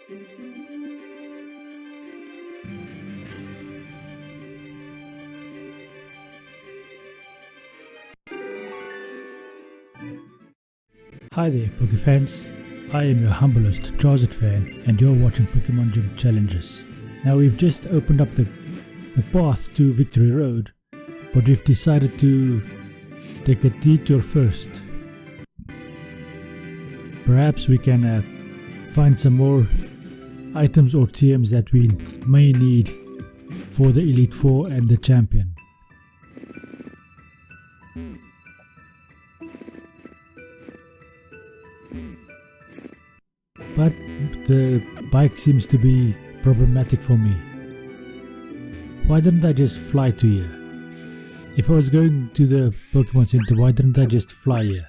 Hi there, Pokefans. I am your humblest Charizard fan and you're watching Pokemon Gym Challenges. Now we've just opened up the path to Victory Road, but we've decided to take a detour first. Perhaps we can find some more items or TMs that we may need for the Elite Four and the Champion. But the bike seems to be problematic for me. Why didn't I just fly to here? If I was going to the Pokemon Center, why didn't I just fly here?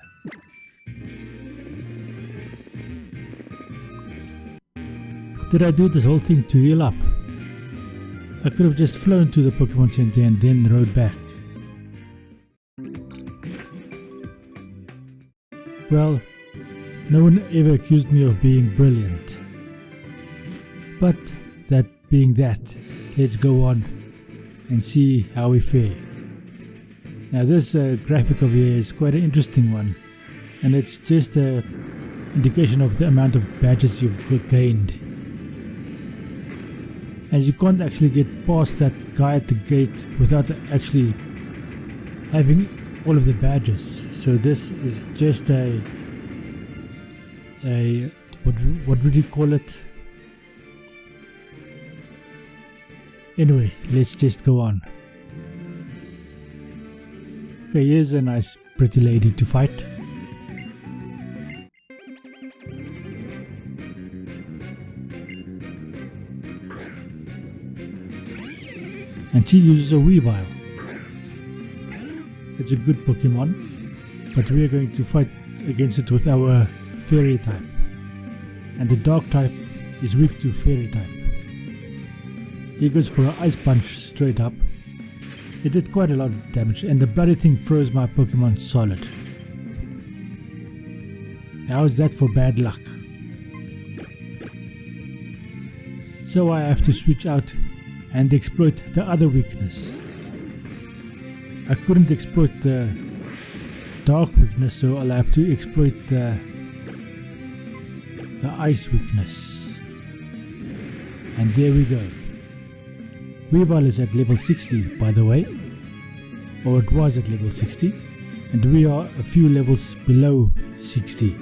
Did I do this whole thing to heal up? I could have just flown to the Pokemon Center and then rode back. Well, no one ever accused me of being brilliant. But that being that, let's go on and see how we fare. Now this graphic over here is quite an interesting one, and it's just an indication of the amount of badges you've gained. And you can't actually get past that guy at the gate without actually having all of the badges. So this is just what would you call it? Anyway, let's just go on. Okay, here's a nice pretty lady to fight. And she uses a Weavile. It's a good Pokemon, but we are going to fight against it with our Fairy type. And the Dark type is weak to Fairy type. He goes for an Ice Punch straight up. It did quite a lot of damage, and the bloody thing froze my Pokemon solid. How's that for bad luck? So I have to switch out and exploit the other weakness. I couldn't exploit the Dark weakness, so I'll have to exploit the Ice weakness. And there we go. Weavile is at level 60, by the way, or it was at level 60, and we are a few levels below 60.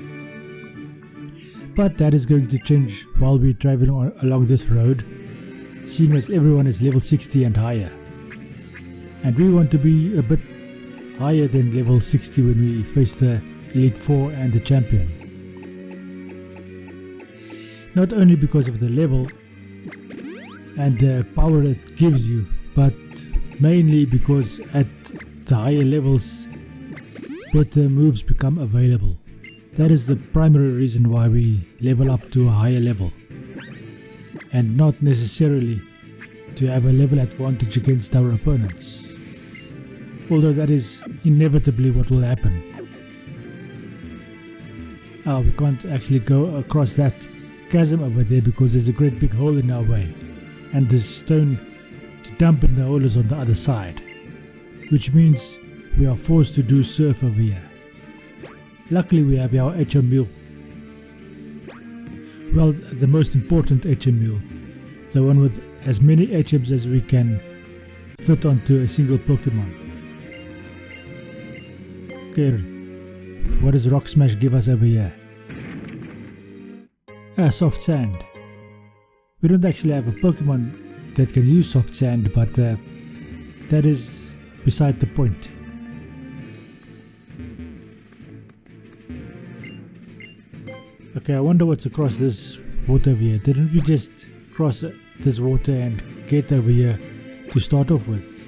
But that is going to change while we're driving along this road, seeing as everyone is level 60 and higher. And we want to be a bit higher than level 60 when we face the Elite Four and the Champion. Not only because of the level and the power it gives you, but mainly because at the higher levels better moves become available. That is the primary reason why we level up to a higher level, and not necessarily to have a level advantage against our opponents, although that is inevitably what will happen. We can't actually go across that chasm over there because there's a great big hole in our way, and the stone to dump in the hole is on the other side, which means we are forced to do surf over here. Luckily we have our HM Mule. Well, the most important HM Mule, the one with as many HMs as we can fit onto a single Pokemon. Okay, what does Rock Smash give us over here? Soft Sand. We don't actually have a Pokemon that can use Soft Sand, but that is beside the point. Okay, I wonder what's across this water over here. Didn't we just cross this water and get over here to start off with?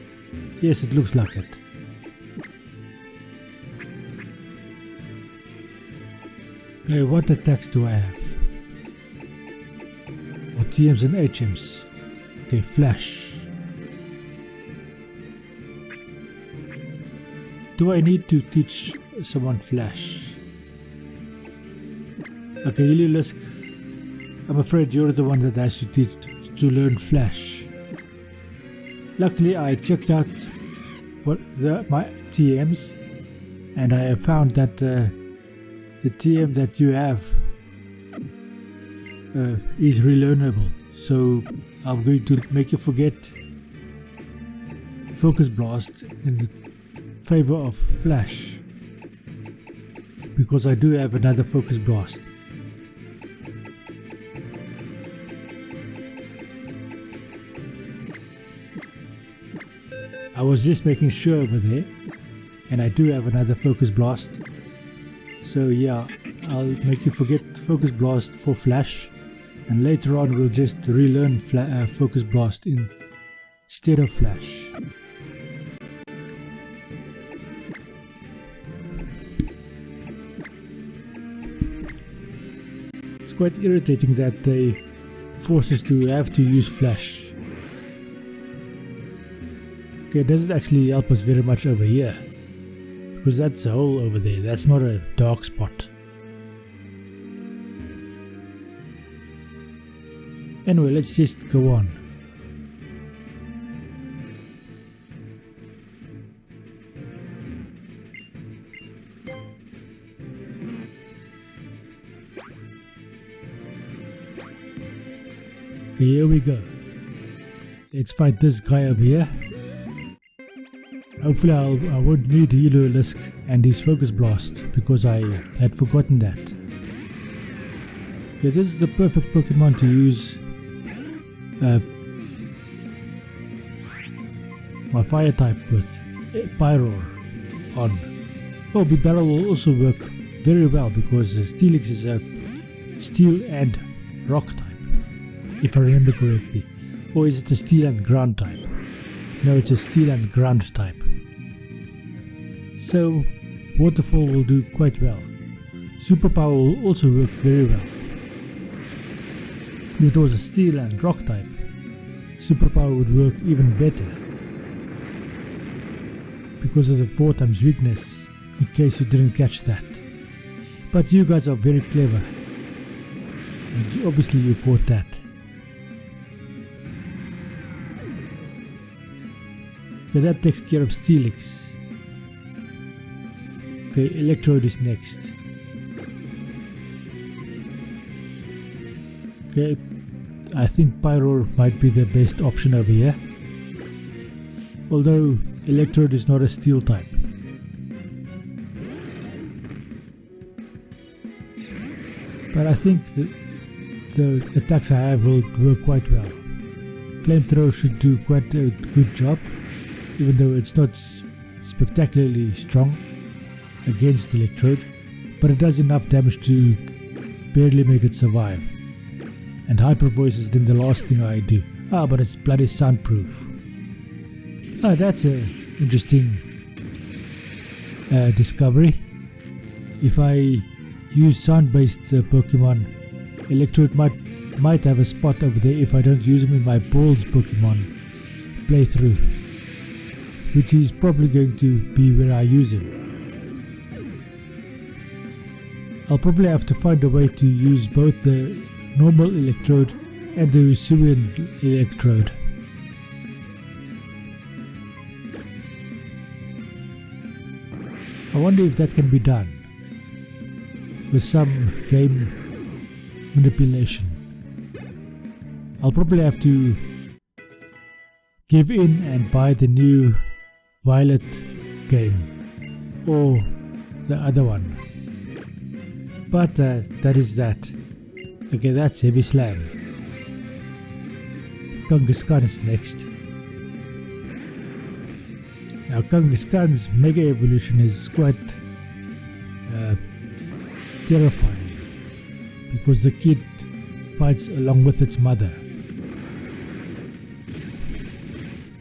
Yes, it looks like it. Okay, what attacks do I have? Or TMs and HMs. Okay, Flash. Do I need to teach someone Flash? Okay, Heliolisk I'm afraid you're the one that has to learn Flash. Luckily, I checked out my TMs, and I have found that the TM that you have is relearnable. So I'm going to make you forget Focus Blast in favor of Flash, because I do have another Focus Blast. I was just making sure over there, and I do have another Focus Blast. So yeah, I'll make you forget Focus Blast for Flash, and later on we'll just relearn Focus Blast instead of Flash. It's quite irritating that they force us to have to use Flash. Okay, it doesn't actually help us very much over here, because that's a hole over there, that's not a dark spot. Anyway, let's just go on. Okay, here we go. Let's fight this guy over here. Hopefully I won't need Heliolisk and his Focus Blast, because I had forgotten that. Okay, this is the perfect Pokemon to use my Fire type with Pyroar on. Oh, Bibarel will also work very well, because Steelix is a Steel and Rock type, if I remember correctly. Or is it a Steel and Ground type? No, it's a Steel and Ground type. So Waterfall will do quite well. Superpower will also work very well. If it was a Steel and Rock type, Superpower would work even better, because of the 4 times weakness, in case you didn't catch that. But you guys are very clever, and obviously you caught that. Okay, that takes care of Steelix. Okay, Electrode is next. Okay, I think Pyroar might be the best option over here, although Electrode is not a Steel type. But I think the attacks I have will work quite well. Flamethrower should do quite a good job, even though it's not spectacularly strong against Electrode, but it does enough damage to barely make it survive. And Hyper Voice is then the last thing I do. But it's bloody soundproof. That's an interesting discovery. If I use sound-based Pokemon, Electrode might have a spot over there if I don't use him in my Balls Pokemon playthrough, which is probably going to be where I use him. I'll probably have to find a way to use both the normal Electrode and the Hisuian Electrode. I wonder if that can be done with some game manipulation. I'll probably have to give in and buy the new Violet game, or the other one. But that is that. Okay, that's Heavy Slam. Kangaskhan is next. Now Kangaskhan's Mega Evolution is quite terrifying, because the kid fights along with its mother.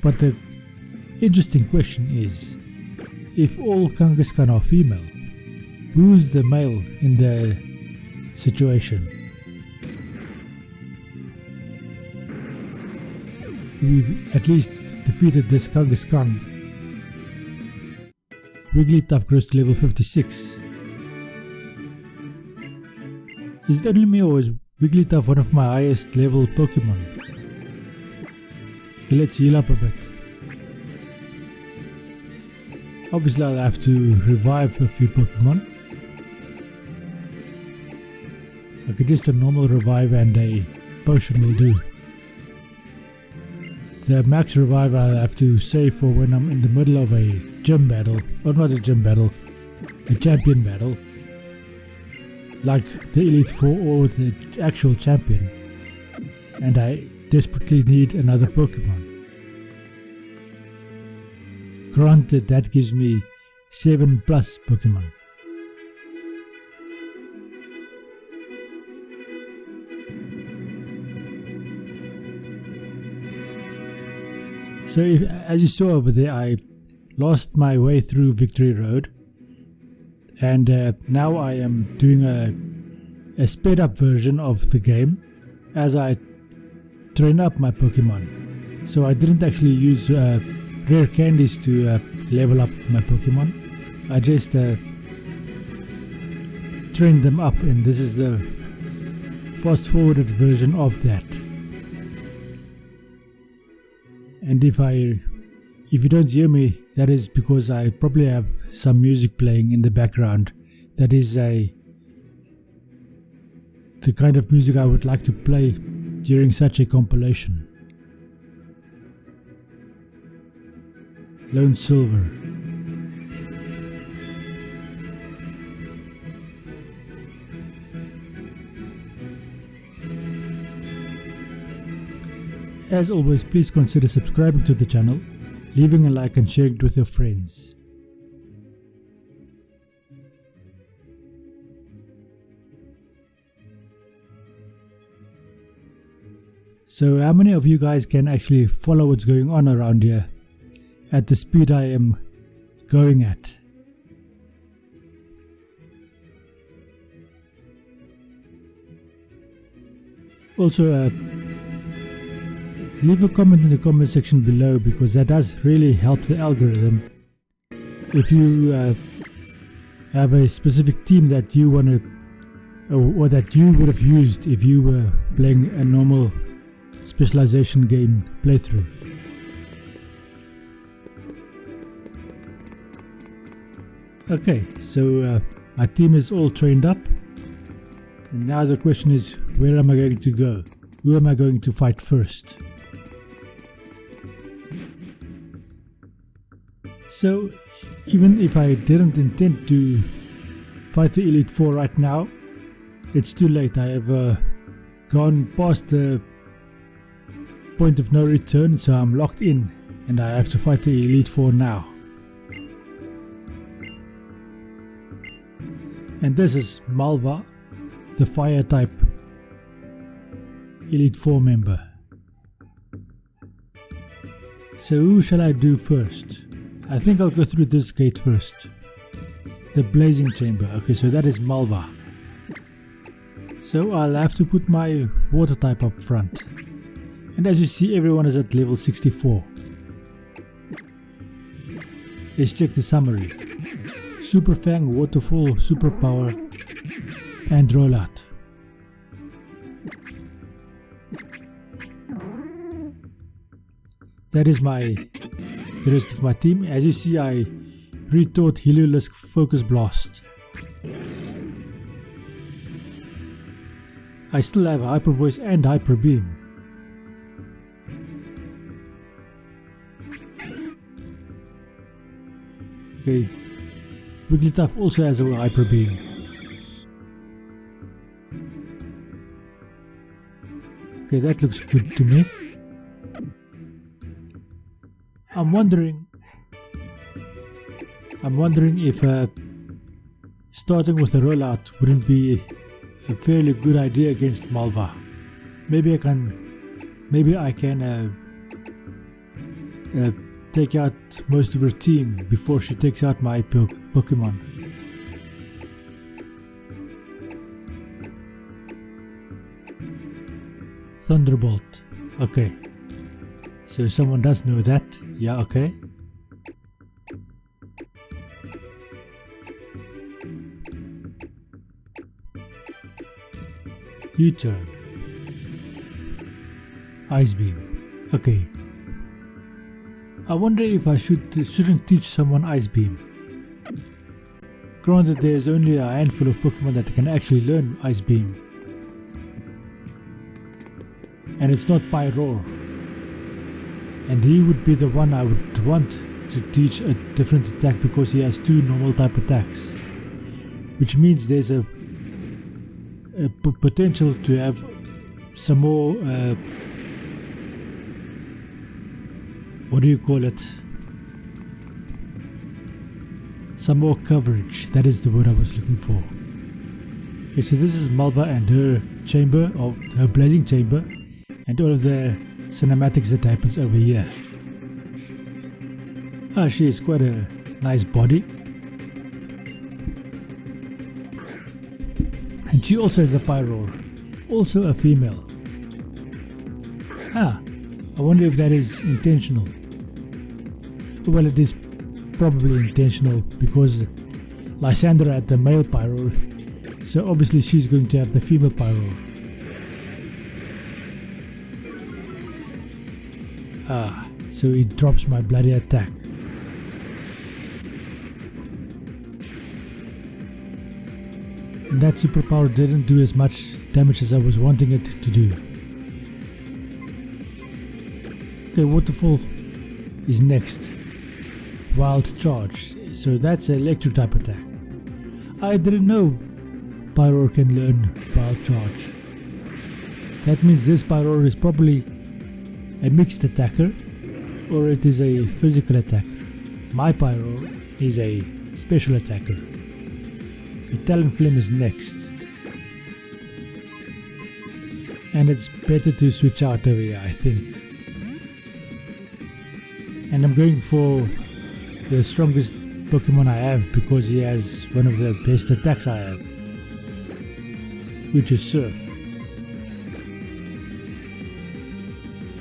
But the interesting question is, if all Kangaskhan are female, who's the male in the situation? We've at least defeated this Kangaskhan. Wigglytuff grows to level 56. Is it only me, or is Wigglytuff, one of my highest level Pokemon. Okay, let's heal up a bit. Obviously I'll have to revive a few Pokemon. Okay, just a normal revive and a potion will do. The max revive I'll have to save for when I'm in the middle of a gym battle, or not a gym battle, a champion battle, like the Elite Four or the actual champion, and I desperately need another Pokemon. Granted, that gives me 7+ Pokemon. So as you saw over there, I lost my way through Victory Road, and now I am doing a sped up version of the game as I train up my Pokemon. So I didn't actually use rare candies to level up my Pokemon. I just trained them up, and this is the fast forwarded version of that. And if you don't hear me, that is because I probably have some music playing in the background. That is the kind of music I would like to play during such a compilation. Lone Silver. As always, please consider subscribing to the channel, leaving a like and sharing it with your friends. So how many of you guys can actually follow what's going on around here at the speed I am going at? Also, leave a comment in the comment section below, because that does really help the algorithm. If you have a specific team that you want to, or that you would have used if you were playing a normal specialization game playthrough. Okay, so my team is all trained up, and now the question is, where am I going to go? Who am I going to fight first? So, even if I didn't intend to fight the Elite Four right now, it's too late. I have gone past the point of no return, so I'm locked in and I have to fight the Elite Four now. And this is Malva, the fire type Elite Four member. So who shall I do first? I think I'll go through this gate first. The Blazing Chamber. Okay, so that is Malva. So I'll have to put my water type up front. And as you see, everyone is at level 64. Let's check the summary. Super Fang, Waterfall, Super Power, and Rollout. That is the rest of my team. As you see, I retaught Heliolisk Focus Blast. I still have Hyper Voice and Hyper Beam. Okay, Wigglytuff also has a Hyper Beam. Okay, that looks good to me. I'm wondering if starting with a rollout wouldn't be a fairly good idea against Malva. Maybe I can take out most of her team before she takes out my Pokemon. Thunderbolt. Okay. So someone does know that. Yeah, okay. U-turn. Ice beam. Okay. I wonder if I shouldn't teach someone Ice beam. Granted, there's only a handful of Pokemon that can actually learn Ice beam. And it's not Pyroar. And he would be the one I would want to teach a different attack because he has 2 normal type attacks. Which means there's a potential to have some more, what do you call it? Some more coverage, that is the word I was looking for. Okay, so this is Malva and her chamber, or her blazing chamber, and all of the cinematics that happens over here. She has quite a nice body. And she also has a Pyroar, also a female. I wonder if that is intentional. Well, it is probably intentional because Lysandra had the male Pyroar, so obviously she's going to have the female Pyroar. So he drops my bloody attack. And that superpower didn't do as much damage as I was wanting it to do. Okay, Waterfall is next. Wild Charge. So that's an electric type attack. I didn't know Pyroar can learn Wild Charge. That means this Pyroar is probably a mixed attacker, or it is a physical attacker. My Pyroar is a special attacker. The Talonflame is next. And it's better to switch out over here, I think. And I'm going for the strongest Pokemon I have because he has one of the best attacks I have, which is Surf.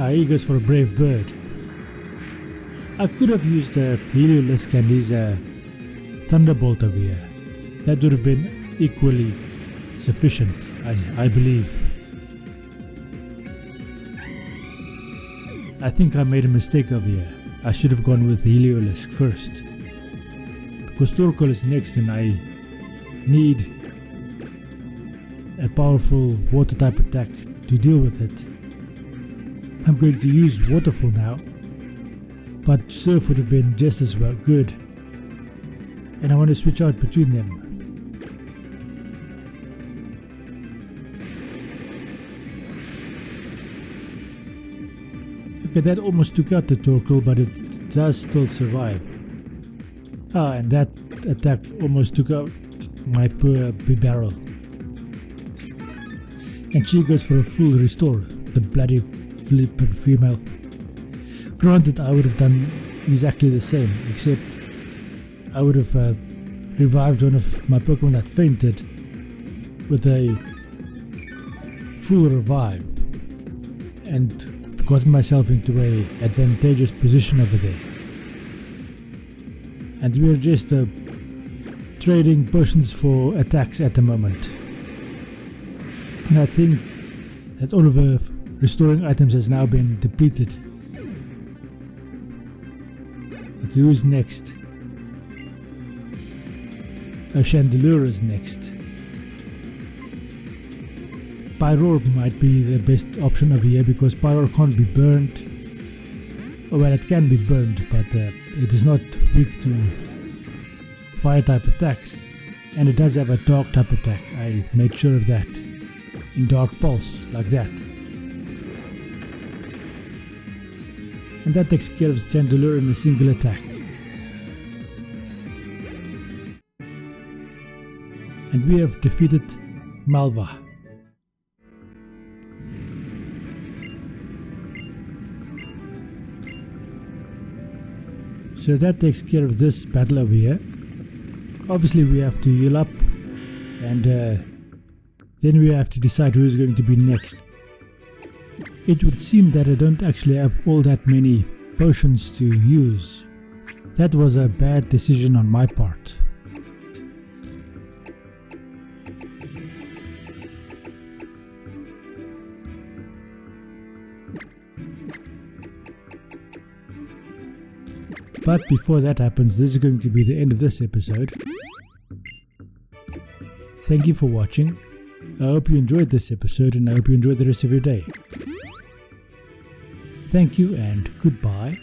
He goes for a Brave Bird. I could have used a Heliolisk and his Thunderbolt over here. That would have been equally sufficient, I believe. I think I made a mistake over here. I should have gone with Heliolisk first. Because Torkoal is next and I need a powerful water type attack to deal with it. I'm going to use Waterfall now, but Surf would have been just as well good. And I want to switch out between them. Okay, that almost took out the Torkoal, but it does still survive. And that attack almost took out my poor Bibarel. And she goes for a full restore, the bloody flippin' female. Granted, I would have done exactly the same, except I would have revived one of my Pokemon that fainted with a full revive and got myself into a advantageous position over there. And we're just trading potions for attacks at the moment. And I think that all of the restoring items has now been depleted. Okay, who's next? A Chandelure is next. Pyroar might be the best option over here because Pyroar can't be burned. Oh, well, it can be burned, but it is not weak to fire type attacks. And it does have a dark type attack. I made sure of that. In Dark Pulse, like that. And that takes care of Chandelure in a single attack. And we have defeated Malva. So that takes care of this battle over here. Obviously we have to heal up and then we have to decide who is going to be next. It would seem that I don't actually have all that many potions to use. That was a bad decision on my part. But before that happens, this is going to be the end of this episode. Thank you for watching. I hope you enjoyed this episode and I hope you enjoy the rest of your day. Thank you and goodbye.